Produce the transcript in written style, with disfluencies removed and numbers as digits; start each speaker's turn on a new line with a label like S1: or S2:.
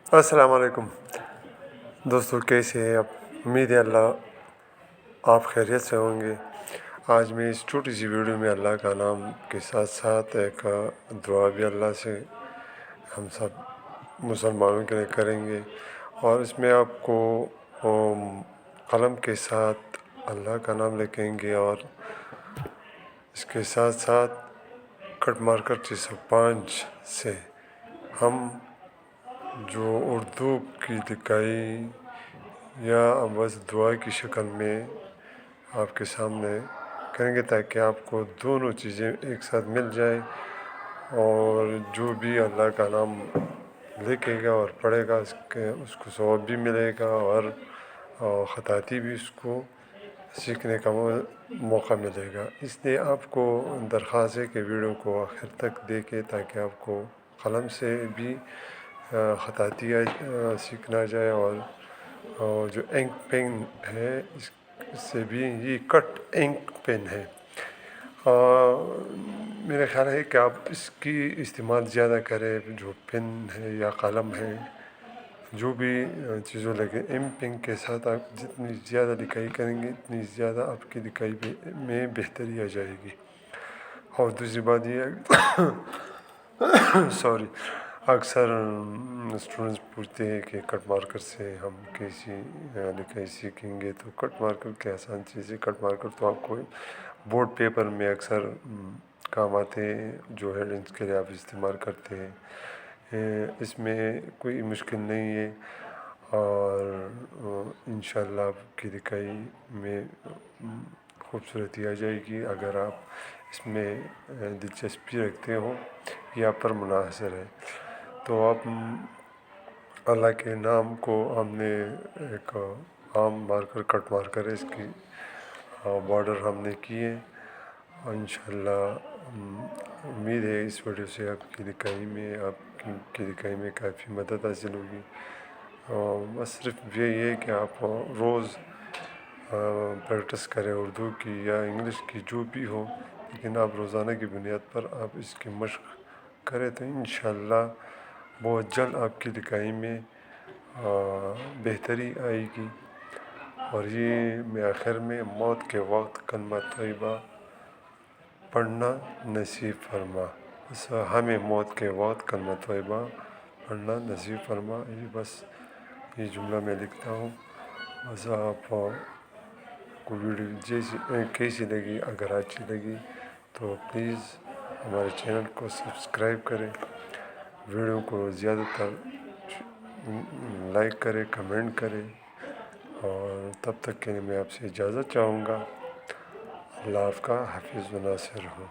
S1: अस्सलाम वालेकुम दोस्तों, कैसे हैं आप। उम्मीद है अल्लाह आप खैरियत से होंगे। आज मैं इस छोटी सी वीडियो में अल्लाह का नाम के साथ साथ एक दुआ भी अल्लाह से हम सब मुसलमानों के लिए करेंगे, और इसमें आपको कलम के साथ अल्लाह का नाम लिखेंगे और इसके साथ साथ कट मार्कर 605 से हम जो उर्दू की लिखाई या बस दुआ की शक्ल में आपके सामने करेंगे, ताकि आपको दोनों चीज़ें एक साथ मिल जाए, और जो भी अल्लाह का नाम लिखेगा और पढ़ेगा उसको सवाब भी मिलेगा, और ख़ताती भी उसको सीखने का मौका मिलेगा। इसलिए आपको दरख्वास्त है कि वीडियो को आखिर तक देखें, ताकि आपको कलम से भी ख़ताती सीखना जाए, और जो इंक पेन है इससे भी, ये कट इंक पेन है। मेरा ख़्याल है कि आप इसकी इस्तेमाल ज़्यादा करें, जो पेन है या कलम है, जो भी चीज़ों लगे, इंक पेन के साथ आप जितनी ज़्यादा लिखाई करेंगे इतनी ज़्यादा आपकी लिखाई में बेहतरी आ जाएगी। और दूसरी बात ये सॉरी, अक्सर स्टूडेंट्स पूछते हैं कि कट मार्कर से हम कैसी लिखाई सीखेंगे। तो कट मार्कर की आसान चीज़ है। कट मार्कर तो आपको बोर्ड पेपर में अक्सर काम आते हैं, जो हेडिंग्स के लिए आप इस्तेमाल करते हैं। इसमें कोई मुश्किल नहीं है, और इंशाल्लाह आपकी लिखाई में खूबसूरती आ जाएगी, अगर आप इसमें दिलचस्पी रखते हो या पर मुनासिर है। तो आप अल्लाह के नाम को हमने एक आम मार्कर कट मार्कर है, इसकी बॉर्डर हमने किए, और इंशाल्लाह उम्मीद है इस वीडियो से आपकी लिखाई में काफ़ी मदद हासिल होगी। बस सिर्फ यही है कि आप रोज़ प्रैक्टिस करें उर्दू की या इंग्लिश की, जो भी हो, लेकिन आप रोज़ाना की बुनियाद पर आप इसकी मशक करें तो इंशाल्लाह बहुत जल्द आपकी लिखाई में बेहतरी आएगी। और ये मैं आखिर में मौत के वक्त कलमा तैयबा पढ़ना नसीब फरमा। बस हमें मौत के वक्त कलमा तैयबा पढ़ना नसीब फरमा, ये बस ये जुमला मैं लिखता हूँ। बस आप को वीडियो कैसी लगी, अगर अच्छी लगी तो प्लीज़ हमारे चैनल को सब्सक्राइब करें, वीडियो को ज़्यादातर लाइक करें, कमेंट करें, और तब तक के लिए मैं आपसे इजाज़त चाहूँगा। अल्लाह आपका हाफिज़ व नासिर हो।